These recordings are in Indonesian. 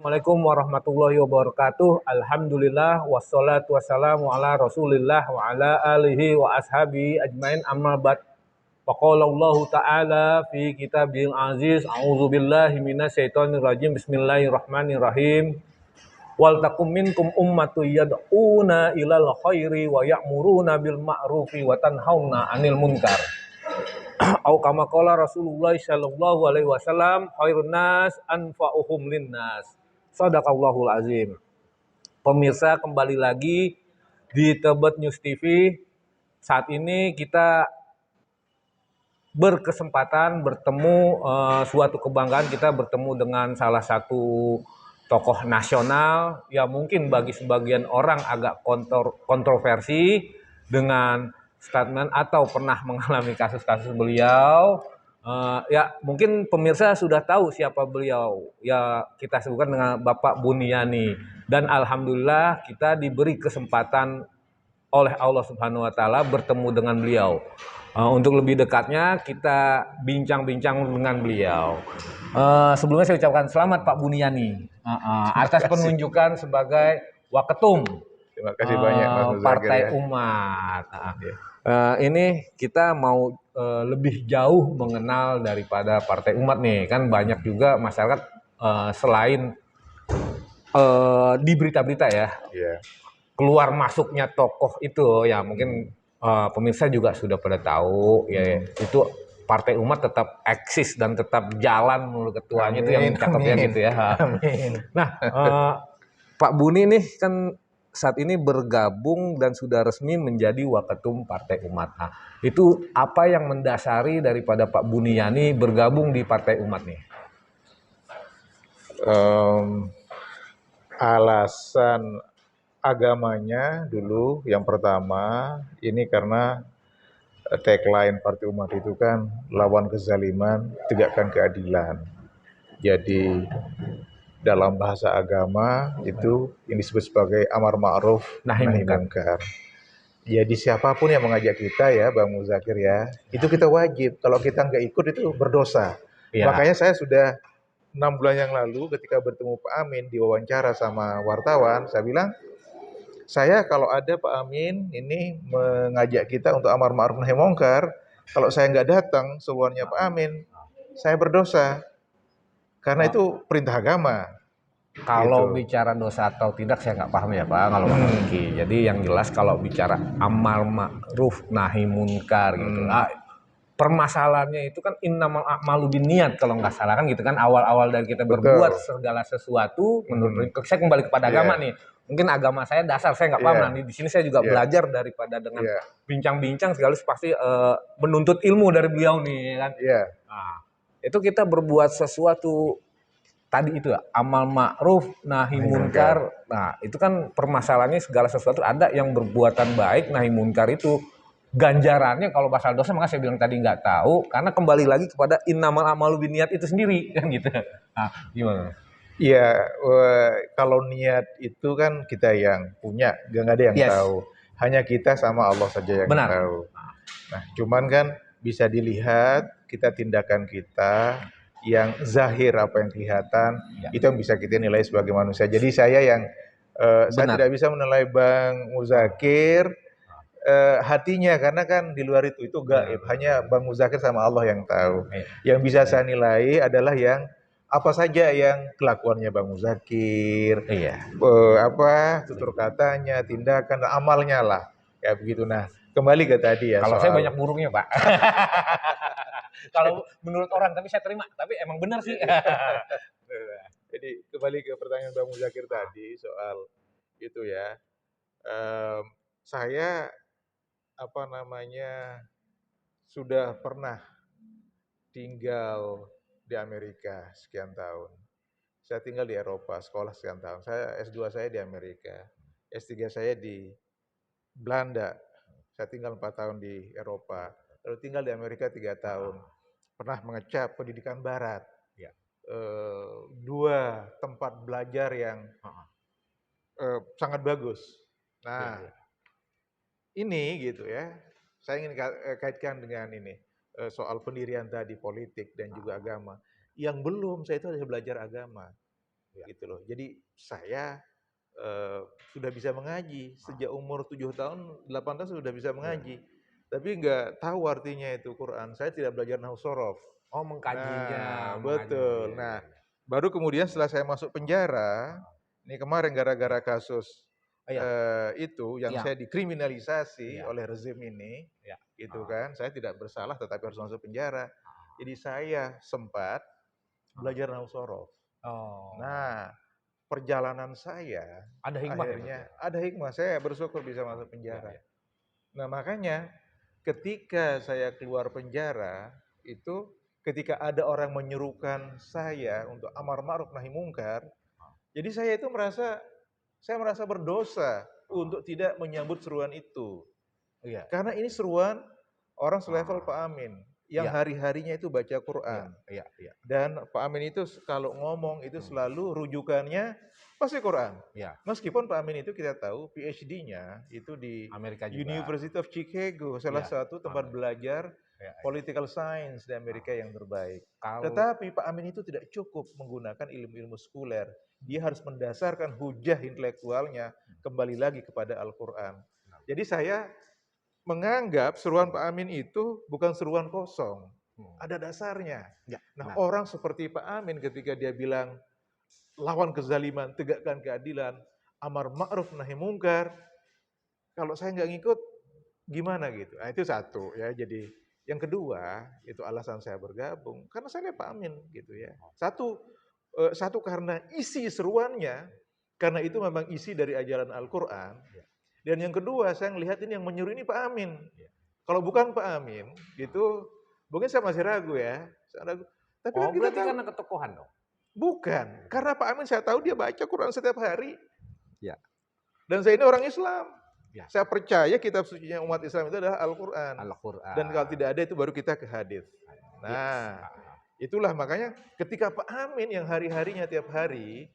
Assalamualaikum warahmatullahi wabarakatuh. Alhamdulillah wassalatu wassalamu ala Rasulillah wa ala alihi wa ashabi ajmain amma ba'd. Faqala Allah Ta'ala fi kitabil aziz. A'udzu billahi minasyaitonir rajim. Bismillahirrahmanirrahim. Wal takum minkum ummatun yad'una ilal khairi wa ya'muruna bil ma'rufi wa tanhauna 'anil munkar. Au kama qala Rasulullah sallallahu alaihi wasallam khairun nas anfa'uhum linnas. Shadaqallahul azim. Pemirsa, kembali lagi di Tebet News TV. Saat ini kita berkesempatan bertemu, suatu kebanggaan kita bertemu dengan salah satu tokoh nasional yang mungkin bagi sebagian orang agak kontroversi dengan statement atau pernah mengalami kasus-kasus beliau. Ya mungkin pemirsa sudah tahu siapa beliau. Ya kita sebutkan dengan Bapak Buniyani. Dan alhamdulillah kita diberi kesempatan oleh Allah Subhanahu wa taala bertemu dengan beliau. Untuk lebih dekatnya kita bincang-bincang dengan beliau. Sebelumnya saya ucapkan selamat Pak Buniyani atas penunjukan sebagai Waketum. Terima kasih banyak Mas Muzakir, Partai Umat. Ini kita mau lebih jauh mengenal daripada Partai Umat nih, kan banyak juga masyarakat selain di berita-berita ya. Yeah. Keluar masuknya tokoh itu ya mungkin pemirsa juga sudah pada tahu ya itu Partai Umat tetap eksis dan tetap jalan menurut ketuanya. Amin, itu yang cakepnya gitu ya. Amin. Nah, Pak Buni nih kan saat ini bergabung dan sudah resmi menjadi Waketum Partai Umat. Nah, itu apa yang mendasari daripada Pak Buniyani bergabung di Partai Umat nih? Alasan agamanya dulu yang pertama ini karena tagline Partai Umat itu kan lawan kezaliman, tegakkan keadilan. Jadi dalam bahasa agama itu yang disebut sebagai amar ma'ruf nahi munkar. Jadi siapapun yang mengajak kita ya Bang Muzakir ya, itu kita wajib. Kalau kita nggak ikut itu berdosa. Ya. Makanya saya sudah 6 bulan yang lalu ketika bertemu Pak Amin diwawancara sama wartawan, saya bilang, saya kalau ada Pak Amin ini mengajak kita untuk amar ma'ruf nahi munkar, kalau saya nggak datang seluarnya Pak Amin, saya berdosa. Karena itu perintah agama. Kalau gitu. Bicara dosa atau tidak saya nggak paham ya Pak, kalau Pak Miki. Jadi yang jelas kalau bicara amar ma'ruf nahi munkar gitu. Permasalahannya itu kan innamal a'malu binniyat kalau nggak salah kan gitu kan, awal-awal dari kita berbuat segala sesuatu menurut saya kembali kepada agama nih. Mungkin agama saya dasar saya nggak paham. Nah di sini saya juga belajar daripada dengan bincang-bincang sekaligus pasti menuntut ilmu dari beliau nih kan. Nah, itu kita berbuat sesuatu tadi itu amal ma'ruf nahi munkar. Nah itu kan permasalahannya segala sesuatu ada yang berbuatan baik nahi munkar itu ganjarannya kalau pasal dosa, maka saya bilang tadi nggak tahu karena kembali lagi kepada innamal a'malu binniyat itu sendiri kan gitu. Nah, gimana? Iya, kalau niat itu kan kita yang punya, nggak ada yang tahu. Hanya kita sama Allah saja yang tahu. Nah, cuman kan bisa dilihat kita tindakan kita yang zahir apa yang kelihatan itu yang bisa kita nilai sebagai manusia. Jadi saya yang saya tidak bisa menilai Bang Muzakir hatinya karena kan di luar itu gaib. Hanya Bang Muzakir sama Allah yang tahu. Yang bisa saya nilai adalah yang apa saja yang kelakuannya Bang Muzakir, tutur katanya, tindakan, amalnya lah, ya begitu. Nah, kembali ke tadi ya. Kalau saya banyak buruknya Pak. Kalau menurut orang, tapi saya terima. Tapi emang benar sih. Jadi kembali ke pertanyaan Bang Muzakir tadi soal itu ya. Saya sudah pernah tinggal di Amerika sekian tahun. Saya tinggal di Eropa, sekolah sekian tahun. Saya S2 saya di Amerika, S3 saya di Belanda. Saya tinggal 4 tahun di Eropa, lalu tinggal di Amerika 3 tahun. Pernah mengecap pendidikan barat. 2 tempat belajar yang sangat bagus. Nah, ini gitu ya. Saya ingin kaitkan dengan ini. Soal pendirian tadi politik dan juga agama. Yang belum saya itu harus belajar agama. Ya. gitu loh. Jadi saya sudah bisa mengaji sejak umur 7 tahun, 8 tahun sudah bisa mengaji. Tapi nggak tahu artinya itu Quran. Saya tidak belajar nahwu shorof. Oh, mengkajinya, Nah, mengkajinya. Iya, betul. iya, Nah, iya. baru kemudian setelah saya masuk penjara, ini kemarin gara-gara kasus Oh, iya, itu yang iya, saya dikriminalisasi iya, oleh rezim ini, iya. gitu kan. Saya tidak bersalah tetapi harus masuk penjara. Jadi saya sempat belajar nahwu shorof. Oh, Nah, perjalanan saya ada hikmah ya berarti ya? akhirnya ada hikmah, saya bersyukur bisa masuk Iya, penjara. iya. Nah, makanya ketika saya keluar penjara, itu ketika ada orang menyerukan saya untuk amar ma'ruf nahi mungkar, jadi saya merasa berdosa untuk tidak menyambut seruan itu. Iya. Karena ini seruan orang selevel Pak Ah, Amin yang iya, hari-harinya itu baca iya, Quran. iya, iya, Dan Pak Amin itu kalau ngomong itu selalu rujukannya pasti Quran. iya. Meskipun Pak Amin itu kita tahu PhD-nya itu di Amerika juga. University of Chicago, salah Iya, satu tempat Amin. belajar Iya, iya. political science di Amerika yang terbaik. Kalau Tetapi Pak Amin itu tidak cukup menggunakan ilmu-ilmu sekuler. Dia harus mendasarkan hujah intelektualnya kembali lagi kepada Al-Quran. Jadi saya menganggap seruan Pak Amin itu bukan seruan kosong. Ada dasarnya. ya, Nah, benar. orang seperti Pak Amin ketika dia bilang lawan kezaliman, tegakkan keadilan, amar ma'ruf nahi mungkar, kalau saya nggak ngikut gimana gitu. Nah, itu satu ya. Jadi yang kedua itu alasan saya bergabung karena saya lihat Pak Amin gitu ya. Satu karena isi seruannya, karena itu memang isi dari ajaran Al-Qur'an. Dan yang kedua, saya melihat ini yang menyuruh ini Pak Amin. Kalau bukan Pak Amin, gitu, mungkin saya masih ragu ya. Saya ragu. Tapi kan Oh, kita berarti tahu, karena ketokohan dong? bukan. Karena Pak Amin saya tahu dia baca Quran setiap hari. Ya. Dan saya ini orang Islam. Ya. Saya percaya kitab sucinya umat Islam itu adalah Al-Quran. Al-Qur'an. Dan kalau tidak ada itu baru kita ke hadis. Nah, itulah makanya ketika Pak Amin yang hari-harinya tiap hari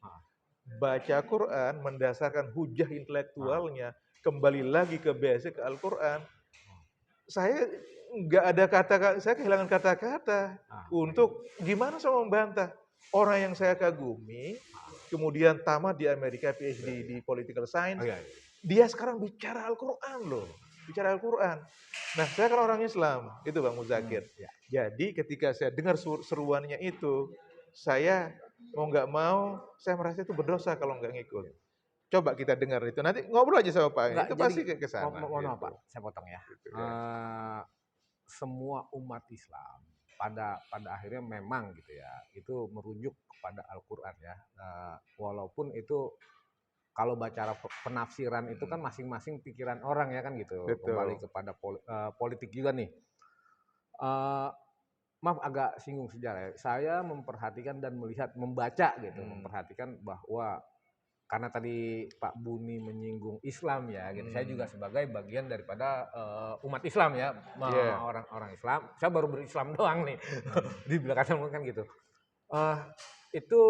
baca Quran, mendasarkan hujah intelektualnya, kembali lagi ke basic ke Al-Quran, saya nggak ada kata-kata, saya kehilangan kata-kata untuk gimana saya membantah orang yang saya kagumi, kemudian tamat di Amerika PhD di political science, dia sekarang bicara Al-Quran loh, bicara Al-Quran. Nah, saya kan orang Islam, itu Bang Muzakir. Jadi ketika saya dengar seruannya itu, saya mau nggak mau, saya merasa itu berdosa kalau nggak ngikut. Coba kita dengar itu. Nanti ngobrol aja sama Pak. Enggak, Itu jadi pasti ke sana. mohon maaf Gitu. Pak, saya potong ya. Gitu, ya. Semua umat Islam pada akhirnya memang gitu ya, itu merujuk kepada Al-Qur'an ya. Walaupun itu kalau baca penafsiran itu kan masing-masing pikiran orang ya kan gitu. Betul. Kembali kepada politik juga nih. Maaf agak singgung sejarah ya. Saya memperhatikan dan melihat, membaca gitu, memperhatikan bahwa karena tadi Pak Buni menyinggung Islam ya, gitu. Saya juga sebagai bagian daripada umat Islam ya, orang-orang Islam. Saya baru berislam doang nih di belakang kan gitu. Itu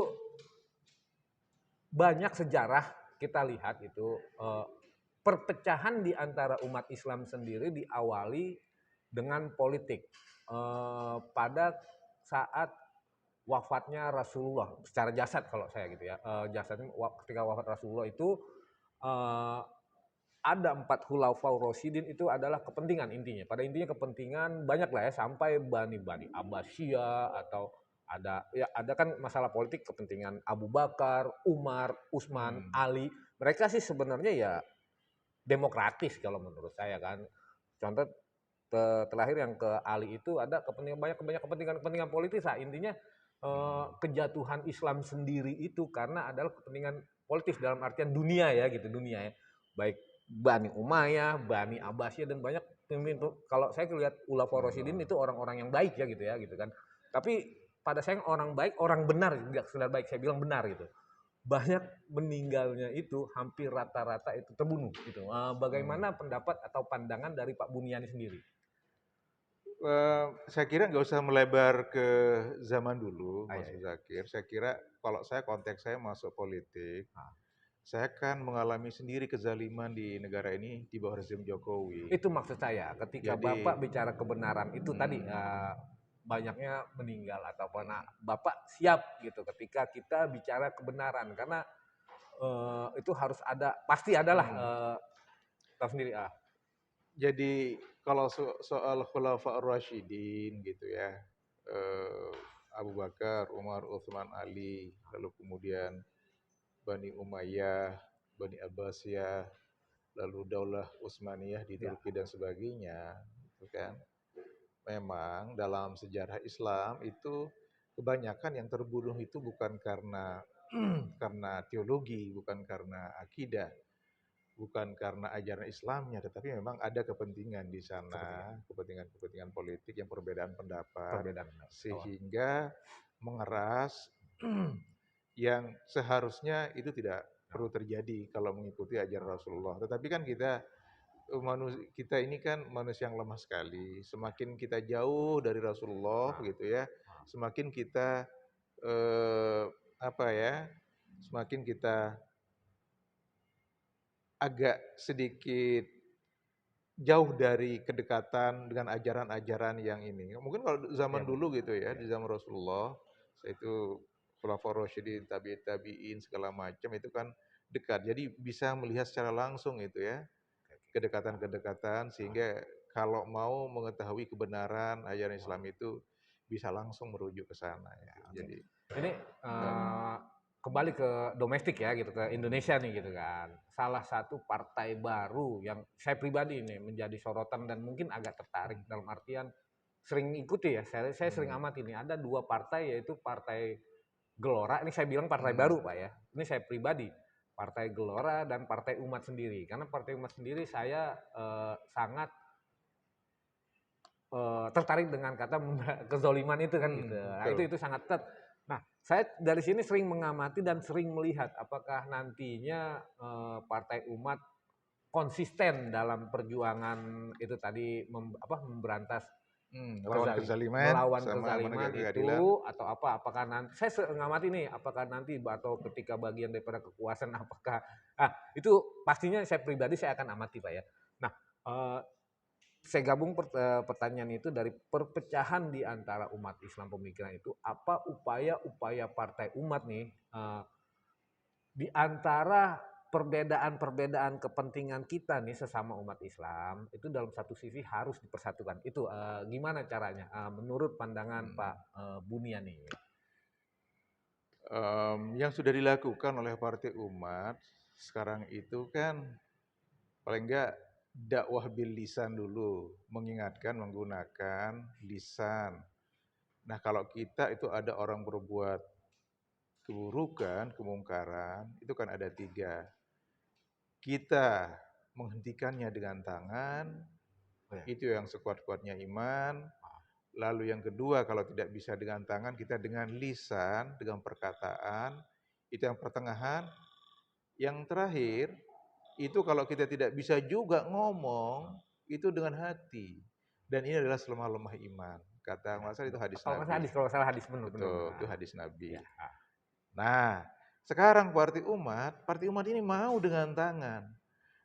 banyak sejarah kita lihat itu perpecahan di antara umat Islam sendiri diawali dengan politik pada saat wafatnya Rasulullah secara jasad kalau saya gitu ya, jasadnya ketika wafat Rasulullah itu ada 4 khulafaur rasyidin, itu adalah kepentingan intinya. Pada intinya kepentingan banyak lah ya, sampai Bani Abbasiyah atau ada kan masalah politik kepentingan Abu Bakar, Umar, Utsman, Ali. Mereka sih sebenarnya ya demokratis kalau menurut saya kan. Contoh terakhir yang ke Ali itu ada banyak kepentingan politis. Nah, intinya kejatuhan Islam sendiri itu karena adalah kepentingan politis dalam artian dunia ya gitu, dunia ya. Baik Bani Umayyah, Bani Abbasiyah dan banyak pemimpin. Kalau saya lihat Khulafaur Rasyidin itu orang-orang yang baik ya gitu kan. Tapi pada saya orang baik, orang benar, tidak sekedar baik, saya bilang benar gitu. Banyak meninggalnya itu hampir rata-rata itu terbunuh gitu. Bagaimana pendapat atau pandangan dari Pak Buniani sendiri? Saya kira nggak usah melebar ke zaman dulu, Mas Zakir. Saya kira kalau konteks saya masuk politik, saya kan mengalami sendiri kezaliman di negara ini di bawah rezim Jokowi. Itu maksud saya, ketika Bapak bicara kebenaran itu tadi, banyaknya meninggal atau apa. Nah, Bapak siap gitu ketika kita bicara kebenaran karena itu harus ada, pasti adalah tahu sendiri Jadi kalau soal Khulafaur Rasyidin gitu ya, Abu Bakar, Umar, Utsman, Ali, lalu kemudian Bani Umayyah, Bani Abbasiyah, lalu Daulah Utsmaniyah di ya, Turki dan sebagainya, gitu kan. Memang dalam sejarah Islam itu kebanyakan yang terbunuh itu bukan karena karena teologi, bukan karena akidah, bukan karena ajaran Islamnya, tetapi memang ada kepentingan di sana, kepentingan kepentingan-kepentingan politik yang perbedaan pendapat, perbedaan. sehingga mengeras yang seharusnya itu tidak perlu terjadi kalau mengikuti ajaran Rasulullah. Tetapi kan kita ini kan manusia yang lemah sekali. Semakin kita jauh dari Rasulullah Nah, gitu ya, nah, semakin kita eh, apa ya, semakin kita agak sedikit jauh dari kedekatan dengan ajaran-ajaran yang ini. Mungkin kalau zaman yang dulu gitu ya, ya, di zaman Rasulullah, itu Khulafaur Rasyidin, tabi'in segala macam itu kan dekat. Jadi bisa melihat secara langsung itu ya, kedekatan-kedekatan sehingga kalau mau mengetahui kebenaran ajaran Islam itu bisa langsung merujuk ke sana ya. oke. Jadi Ini kembali ke domestik ya gitu, ke Indonesia nih gitu kan. Salah satu partai baru yang saya pribadi ini menjadi sorotan dan mungkin agak tertarik dalam artian sering ikuti ya. Saya sering hmm, amati ini ada dua partai yaitu Partai Gelora. Ini saya bilang partai baru hmm, Pak ya. Ini saya pribadi. Partai Gelora dan Partai Umat sendiri. Karena Partai Umat sendiri saya sangat tertarik dengan kata kezoliman itu kan gitu. Nah, betul. itu sangat Nah, saya dari sini sering mengamati dan sering melihat apakah nantinya Partai Umat konsisten dalam perjuangan itu tadi memberantas Lawan kezaliman melawan sama kezaliman menegak keadilan. itu atau apa apakah nanti saya mengamati nih apakah nanti atau ketika bagian daripada kekuasaan apakah itu pastinya saya pribadi saya akan amati Pak ya. Nah, eh, saya gabung pertanyaan itu dari perpecahan di antara umat Islam pemikiran itu apa upaya-upaya partai umat nih di antara perbedaan-perbedaan kepentingan kita nih sesama umat Islam itu dalam satu sisi harus dipersatukan itu gimana caranya menurut pandangan Pak Bunia nih. Yang sudah dilakukan oleh Partai Umat sekarang itu kan paling enggak dakwah bil lisan dulu, mengingatkan menggunakan lisan. Nah, kalau kita itu ada orang berbuat keburukan, kemungkaran, itu kan ada tiga. Kita menghentikannya dengan tangan, Oh ya. itu yang sekuat-kuatnya iman. Lalu yang kedua, kalau tidak bisa dengan tangan, kita dengan lisan, dengan perkataan, itu yang pertengahan. Yang terakhir, itu kalau kita tidak bisa juga ngomong, itu dengan hati. Dan ini adalah selemah-lemah iman. Kata Ya, Mas itu hadis kalau nggak Nabi. hadis kalau salah hadis benar benar Betul, itu benar. hadis Nabi. Ya. Nah, sekarang partai umat ini mau dengan tangan.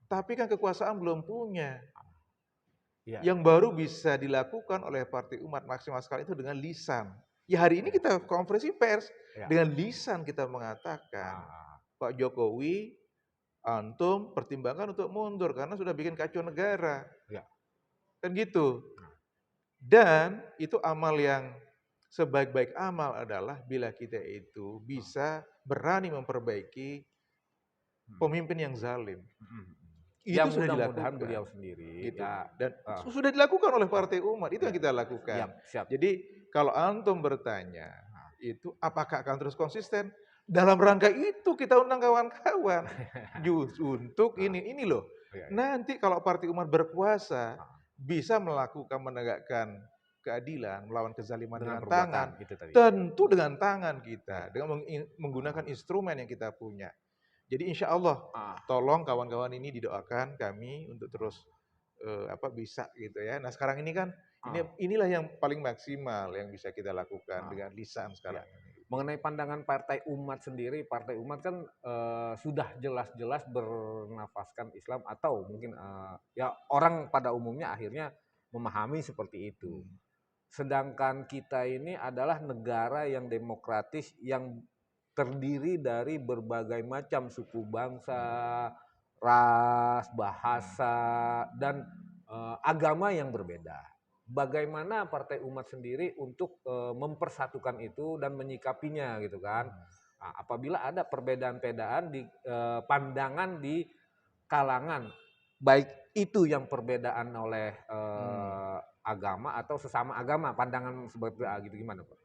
Tapi kan kekuasaan belum punya. Ya. Yang baru bisa dilakukan oleh partai umat maksimal sekali itu dengan lisan. Ya hari ini Ya. kita konferensi pers, Ya. dengan lisan kita mengatakan, Pak Jokowi, antum pertimbangkan untuk mundur karena sudah bikin kacau negara. Ya. Kan gitu. Dan itu amal yang sebaik-baik amal adalah bila kita itu bisa berani memperbaiki pemimpin yang zalim. Ya Itu sudah mudah-mudahan dilakukan. beliau sendiri Gitu. ya Dan sudah dilakukan oleh ah, partai umat, itu yang ya kita lakukan. siap siap. Jadi kalau antum bertanya, itu apakah akan terus konsisten? Dalam rangka itu kita undang kawan-kawan. Untuk ini loh. Ya, ya. Nanti kalau partai umat berkuasa, bisa melakukan menegakkan keadilan, melawan kezaliman Dengan dengan tangan, perbuatan itu tadi. tentu dengan tangan kita, Ya. dengan menggunakan instrumen yang kita punya. Jadi insya Allah, Ah, tolong kawan-kawan ini didoakan kami untuk terus bisa gitu ya. Nah sekarang ini kan ah, inilah yang paling maksimal yang bisa kita lakukan ah. dengan lisan Ya. sekarang ini. Mengenai pandangan Partai Umat sendiri, Partai Umat kan sudah jelas-jelas bernafaskan Islam atau mungkin ya orang pada umumnya akhirnya memahami seperti itu. Hmm. Sedangkan kita ini adalah negara yang demokratis yang terdiri dari berbagai macam suku bangsa, ras, bahasa, dan agama yang berbeda. Bagaimana Partai Umat sendiri untuk mempersatukan itu dan menyikapinya gitu kan? Nah, apabila ada perbedaan-perbedaan di pandangan di kalangan, baik itu yang perbedaan oleh agama atau sesama agama, pandangan seperti gitu, gimana Pak?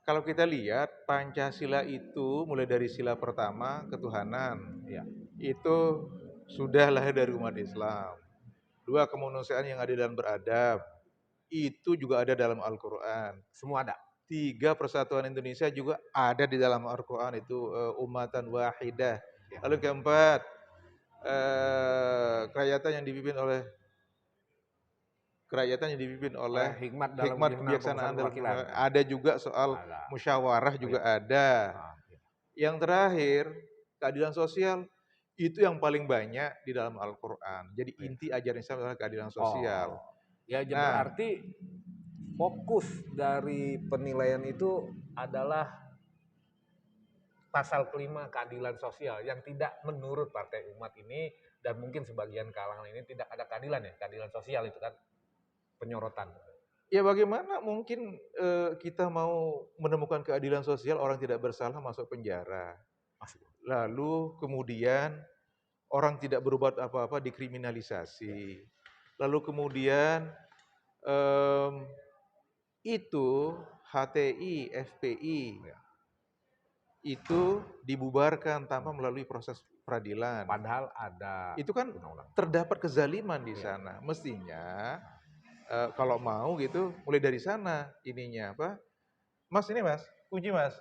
Kalau kita lihat Pancasila itu mulai dari sila pertama ketuhanan, Ya, itu sudah lahir dari umat Islam. Dua, kemanusiaan yang adil dan beradab, itu juga ada dalam Al-Quran. semua ada. Tiga, persatuan Indonesia juga ada di dalam Al-Quran, itu umatan wahidah. Ya. Lalu keempat, kerakyatan yang dipimpin oleh Hikmat dalam hikmat pemusatan kebijaksanaan dalam perwakilan. ada juga soal Ada. musyawarah juga ada. Ya. Yang terakhir, keadilan sosial itu yang paling banyak di dalam Al-Quran. Jadi inti ajaran Islam adalah keadilan sosial. Ya, Nah, berarti fokus dari penilaian itu adalah pasal kelima keadilan sosial yang tidak menurut Partai Umat ini dan mungkin sebagian kalangan ini tidak ada keadilan ya, keadilan sosial itu kan penyorotan. ya bagaimana mungkin kita mau menemukan keadilan sosial orang tidak bersalah masuk penjara. Lalu kemudian orang tidak berbuat apa-apa dikriminalisasi. Lalu kemudian itu HTI, FPI itu dibubarkan tanpa melalui proses peradilan. Padahal ada. Itu kan undang-undang. terdapat kezaliman di sana. Mestinya kalau mau gitu mulai dari sana ininya apa? Mas ini Mas, kunci Mas.